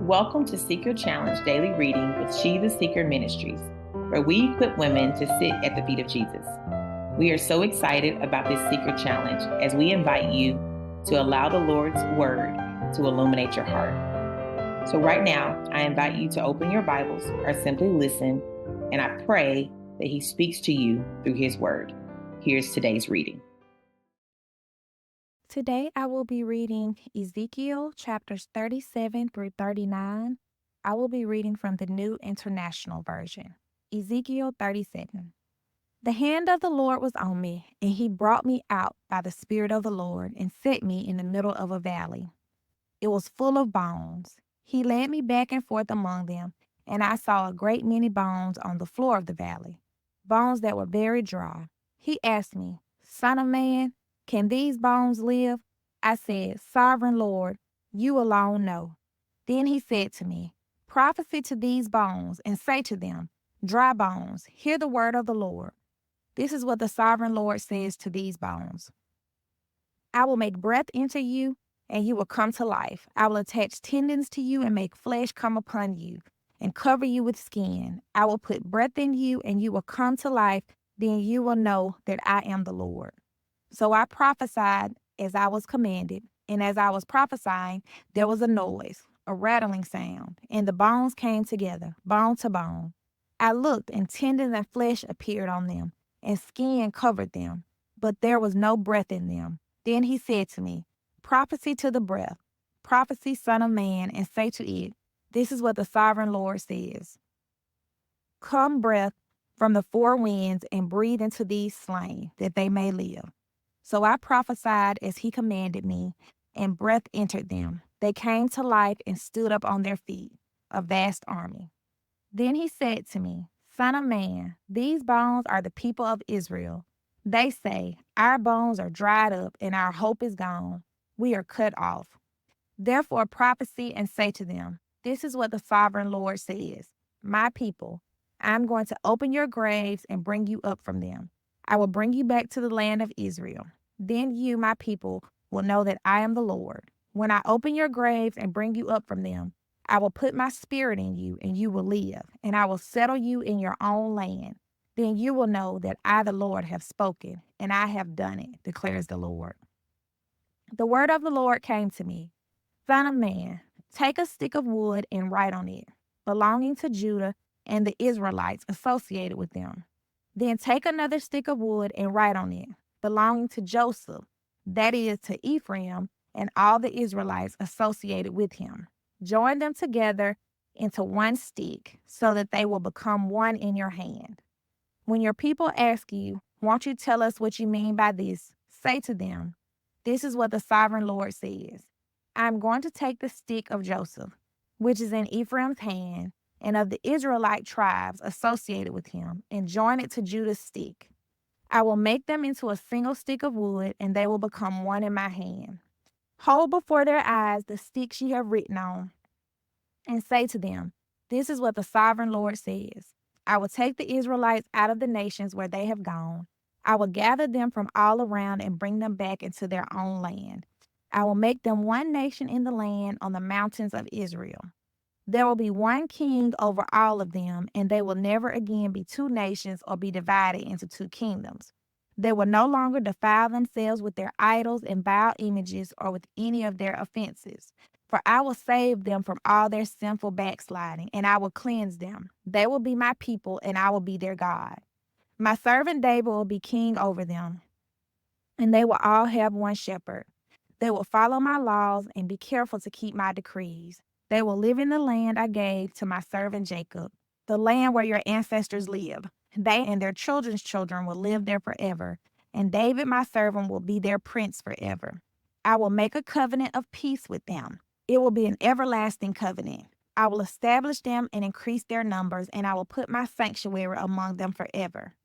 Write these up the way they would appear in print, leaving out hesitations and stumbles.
Welcome to Seek Your Challenge Daily Reading with She the Seeker Ministries, where we equip women to sit at the feet of Jesus. We are so excited about this Seeker Challenge as we invite you to allow the Lord's Word to illuminate your heart. So right now, I invite you to open your Bibles or simply listen, and I pray that He speaks to you through His Word. Here's today's reading. Today I will be reading Ezekiel chapters 37 through 39. I will be reading from the New International Version. Ezekiel 37. The hand of the Lord was on me, and he brought me out by the Spirit of the Lord and set me in the middle of a valley. It was full of bones. He led me back and forth among them, and I saw a great many bones on the floor of the valley, bones that were very dry. He asked me, Son of man, can these bones live? I said, Sovereign Lord, you alone know. Then he said to me, Prophesy to these bones and say to them, Dry bones, hear the word of the Lord. This is what the Sovereign Lord says to these bones. I will make breath into you, and you will come to life. I will attach tendons to you and make flesh come upon you and cover you with skin. I will put breath in you, and you will come to life. Then you will know that I am the Lord. So I prophesied as I was commanded, and as I was prophesying, there was a noise, a rattling sound, and the bones came together, bone to bone. I looked, and tendons and flesh appeared on them, and skin covered them, but there was no breath in them. Then he said to me, Prophecy to the breath, prophecy, Son of man, and say to it, This is what the Sovereign Lord says. Come, breath from the four winds, and breathe into these slain, that they may live. So I prophesied as he commanded me, and breath entered them. They came to life and stood up on their feet, a vast army. Then he said to me, Son of man, these bones are the people of Israel. They say, Our bones are dried up, and our hope is gone. We are cut off. Therefore prophesy and say to them, This is what the Sovereign Lord says. My people, I am going to open your graves and bring you up from them. I will bring you back to the land of Israel. Then you, my people, will know that I am the Lord. When I open your graves and bring you up from them, I will put my spirit in you, and you will live, and I will settle you in your own land. Then you will know that I, the Lord, have spoken, and I have done it, declares the Lord. The word of the Lord came to me, Son of man, take a stick of wood and write on it, belonging to Judah and the Israelites associated with them. Then take another stick of wood and write on it, belonging to Joseph, that is, to Ephraim and all the Israelites associated with him. Join them together into one stick so that they will become one in your hand. When your people ask you, Won't you tell us what you mean by this? Say to them, This is what the Sovereign Lord says. I am going to take the stick of Joseph, which is in Ephraim's hand, and of the Israelite tribes associated with him, and join it to Judah's stick. I will make them into a single stick of wood, and they will become one in my hand. Hold before their eyes the sticks you have written on, and say to them, This is what the Sovereign Lord says. I will take the Israelites out of the nations where they have gone. I will gather them from all around and bring them back into their own land. I will make them one nation in the land on the mountains of Israel. There will be one king over all of them, and they will never again be two nations or be divided into two kingdoms. They will no longer defile themselves with their idols and vile images or with any of their offenses. For I will save them from all their sinful backsliding, and I will cleanse them. They will be my people, and I will be their God. My servant David will be king over them, and they will all have one shepherd. They will follow my laws and be careful to keep my decrees. They will live in the land I gave to my servant Jacob, the land where your ancestors lived. They and their children's children will live there forever, and David, my servant, will be their prince forever. I will make a covenant of peace with them. It will be an everlasting covenant. I will establish them and increase their numbers, and I will put my sanctuary among them forever.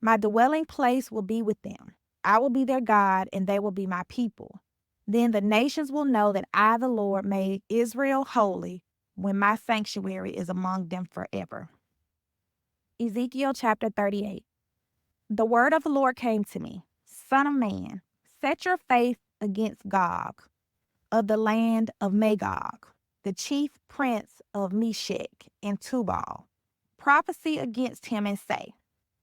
My dwelling place will be with them. I will be their God, and they will be my people. Then the nations will know that I, the Lord, made Israel holy when my sanctuary is among them forever. Ezekiel chapter 38. The word of the Lord came to me, Son of man, set your face against Gog, of the land of Magog. the chief prince of Meshech and Tubal. Prophesy against him and say,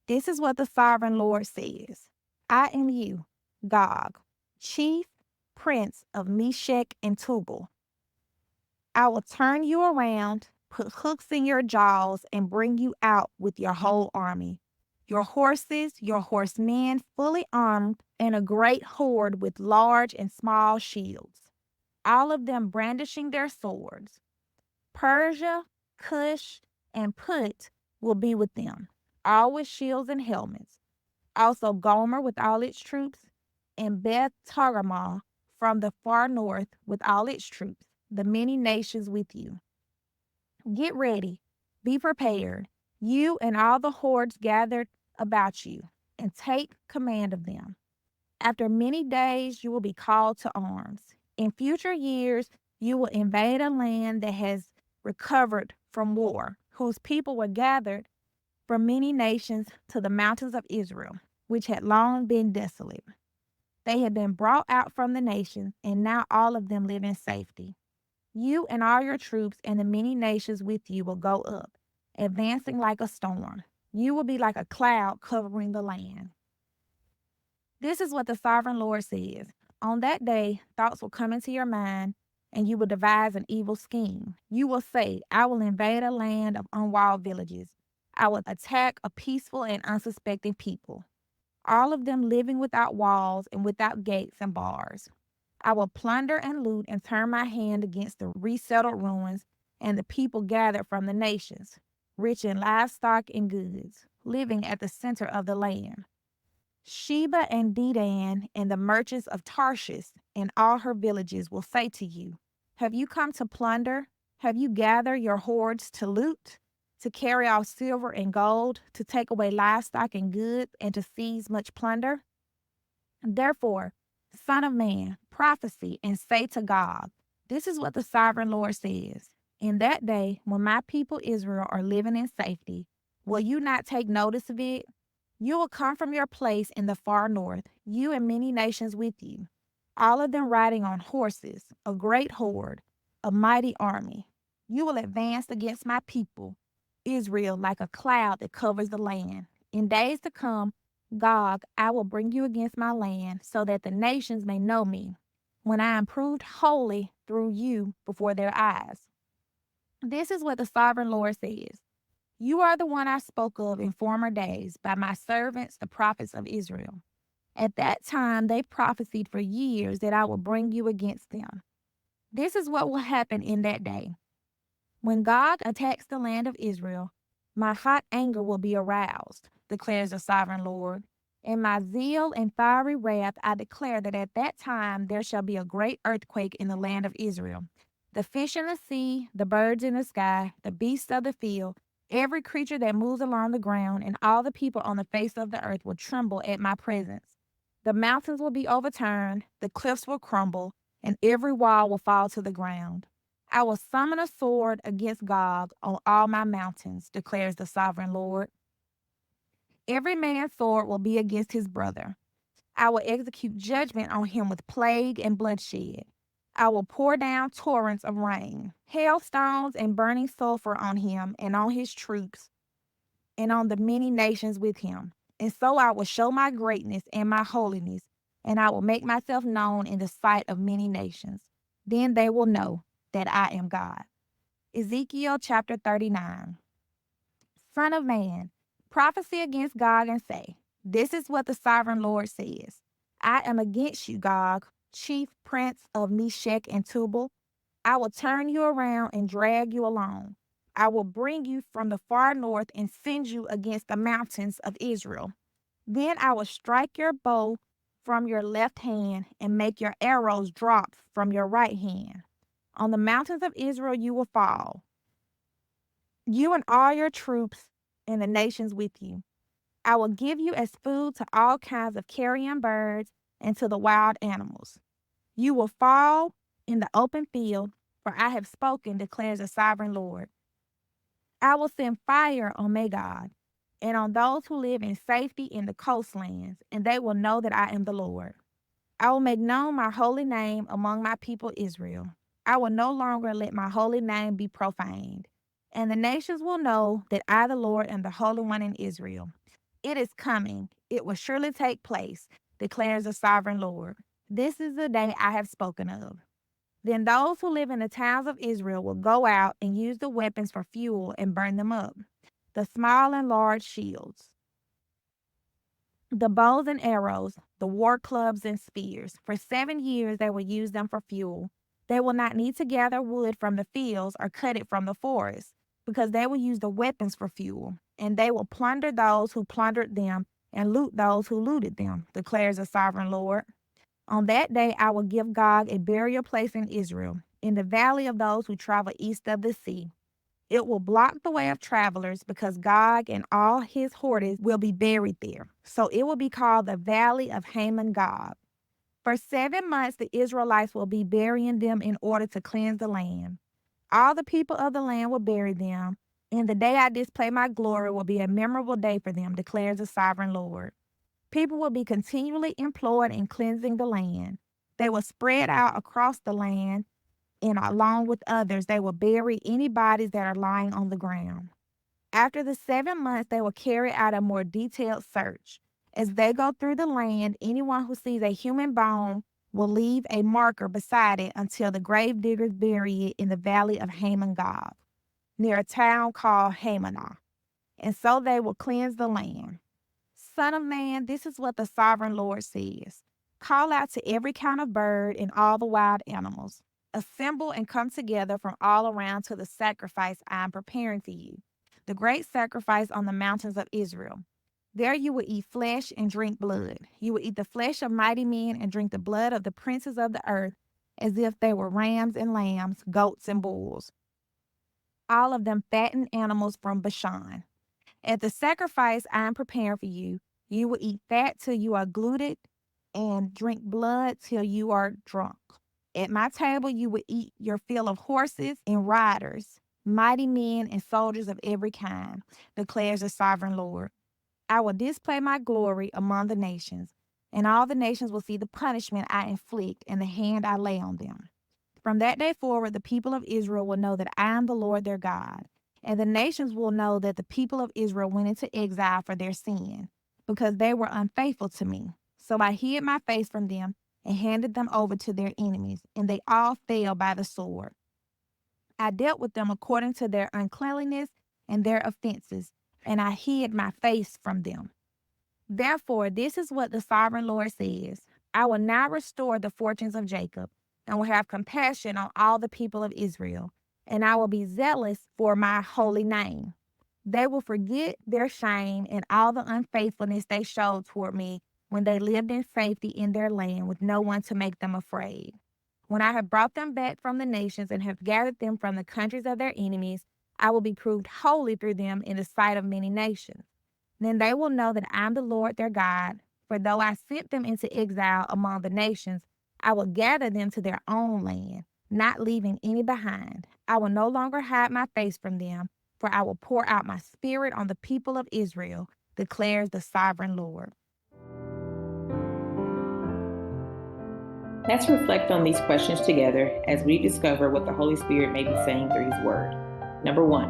this is what the sovereign Lord says. I am you, Gog, chief prince of Meshech and Tubal. I will turn you around, put hooks in your jaws, and bring you out with your whole army. Your horses, your horsemen fully armed, and a great horde with large and small shields, all of them brandishing their swords. Persia, Cush, and Put will be with them, all with shields and helmets. Also Gomer with all its troops, and Beth Togarmah from the far north with all its troops, the many nations with you. Get ready, be prepared, you and all the hordes gathered about you, and take command of them. After many days, you will be called to arms. In future years, you will invade a land that has recovered from war, whose people were gathered from many nations to the mountains of Israel, which had long been desolate. They had been brought out from the nations, and now all of them live in safety. You and all your troops and the many nations with you will go up, advancing like a storm. You will be like a cloud covering the land. This is what the sovereign Lord says. On that day, thoughts will come into your mind, and you will devise an evil scheme. You will say, I will invade a land of unwalled villages. I will attack a peaceful and unsuspecting people, all of them living without walls and without gates and bars. I will plunder and loot and turn my hand against the resettled ruins and the people gathered from the nations, rich in livestock and goods, living at the center of the land. Sheba and Dedan and the merchants of Tarshish and all her villages will say to you, have you come to plunder? Have you gathered your hoards to loot? To carry off silver and gold, to take away livestock and goods, and to seize much plunder? Therefore, Son of man, prophesy and say to God, this is what the sovereign Lord says. In that day, when my people Israel are living in safety, will you not take notice of it? You will come from your place in the far north, you and many nations with you, all of them riding on horses, a great horde, a mighty army. You will advance against my people, Israel, like a cloud that covers the land. In days to come, Gog, I will bring you against my land, so that the nations may know me, when I am proved holy through you before their eyes. This is what the sovereign Lord says. You are the one I spoke of in former days by my servants, the prophets of Israel. At that time, they prophesied for years that I will bring you against them. This is what will happen in that day. When God attacks the land of Israel, my hot anger will be aroused, declares the sovereign Lord. In my zeal and fiery wrath, I declare that at that time there shall be a great earthquake in the land of Israel. The fish in the sea, the birds in the sky, the beasts of the field, every creature that moves along the ground, and all the people on the face of the earth will tremble at my presence. The mountains will be overturned, the cliffs will crumble, and every wall will fall to the ground. I will summon a sword against Gog on all my mountains, declares the sovereign Lord. Every man's sword will be against his brother. I will execute judgment on him with plague and bloodshed. I will pour down torrents of rain, hailstones and burning sulfur on him and on his troops and on the many nations with him. And so I will show my greatness and my holiness, and I will make myself known in the sight of many nations. Then they will know that I am God. Ezekiel chapter 39. Son of man, prophesy against Gog and say, this is what the sovereign Lord says. I am against you, Gog, chief prince of Meshech and Tubal. I will turn you around and drag you along. I will bring you from the far north and send you against the mountains of Israel. Then I will strike your bow from your left hand and make your arrows drop from your right hand. On the mountains of Israel you will fall, you and all your troops and the nations with you. I will give you as food to all kinds of carrion birds and to the wild animals. You will fall in the open field, for I have spoken, declares the sovereign Lord. I will send fire on Magog and on those who live in safety in the coastlands, and they will know that I am the Lord. I will make known my holy name among my people Israel. I will no longer let my holy name be profaned. And the nations will know that I, the Lord, am the Holy One in Israel. It is coming. It will surely take place, declares the sovereign Lord. This is the day I have spoken of. Then those who live in the towns of Israel will go out and use the weapons for fuel and burn them up, the small and large shields, the bows and arrows, the war clubs and spears. For 7 years they will use them for fuel. They will not need to gather wood from the fields or cut it from the forest, because they will use the weapons for fuel, and they will plunder those who plundered them and loot those who looted them, declares the sovereign Lord. On that day I will give Gog a burial place in Israel, in the valley of those who travel east of the sea. It will block the way of travelers, because Gog and all his hordes will be buried there. So it will be called the Valley of Haman Gog. For 7 months the Israelites will be burying them in order to cleanse the land. All the people of the land will bury them, and the day I display my glory will be a memorable day for them, declares the sovereign Lord. People will be continually employed in cleansing the land. They will spread out across the land, and along with others, they will bury any bodies that are lying on the ground. After the 7 months, they will carry out a more detailed search. As they go through the land, anyone who sees a human bone will leave a marker beside it until the grave diggers bury it in the valley of Haman Gog, near a town called Hamanah. And so they will cleanse the land. Son of man, this is what the sovereign Lord says. Call out to every kind of bird and all the wild animals. Assemble and come together from all around to the sacrifice I am preparing for you, the great sacrifice on the mountains of Israel. There you will eat flesh and drink blood. You will eat the flesh of mighty men and drink the blood of the princes of the earth, as if they were rams and lambs, goats and bulls, all of them fattened animals from Bashan. At the sacrifice I am preparing for you, you will eat fat till you are glutted and drink blood till you are drunk. At my table you will eat your fill of horses and riders, mighty men and soldiers of every kind, declares the sovereign Lord. I will display my glory among the nations, and all the nations will see the punishment I inflict and the hand I lay on them. From that day forward, the people of Israel will know that I am the Lord their God, and the nations will know that the people of Israel went into exile for their sin, because they were unfaithful to me. So I hid my face from them and handed them over to their enemies, and they all fell by the sword. I dealt with them according to their uncleanliness and their offenses, and I hid my face from them. Therefore, this is what the sovereign Lord says. I will now restore the fortunes of Jacob, and will have compassion on all the people of Israel, and I will be zealous for my holy name. They will forget their shame and all the unfaithfulness they showed toward me when they lived in safety in their land with no one to make them afraid. When I have brought them back from the nations and have gathered them from the countries of their enemies, I will be proved holy through them in the sight of many nations. Then they will know that I am the Lord their God, for though I sent them into exile among the nations, I will gather them to their own land, not leaving any behind. I will no longer hide my face from them, for I will pour out my spirit on the people of Israel, declares the sovereign Lord. Let's reflect on these questions together as we discover what the Holy Spirit may be saying through His Word. Number 1,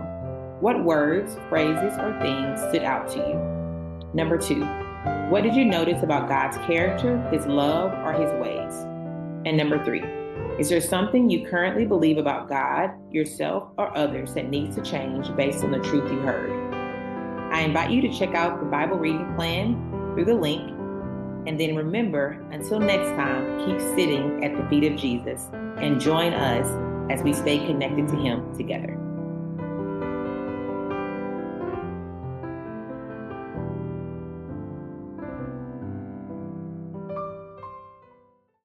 what words, phrases, or things stood out to you? Number 2, what did you notice about God's character, His love, or His ways? And number 3, is there something you currently believe about God, yourself, or others that needs to change based on the truth you heard? I invite you to check out the Bible reading plan through the link. And then remember, until next time, keep sitting at the feet of Jesus and join us as we stay connected to Him together.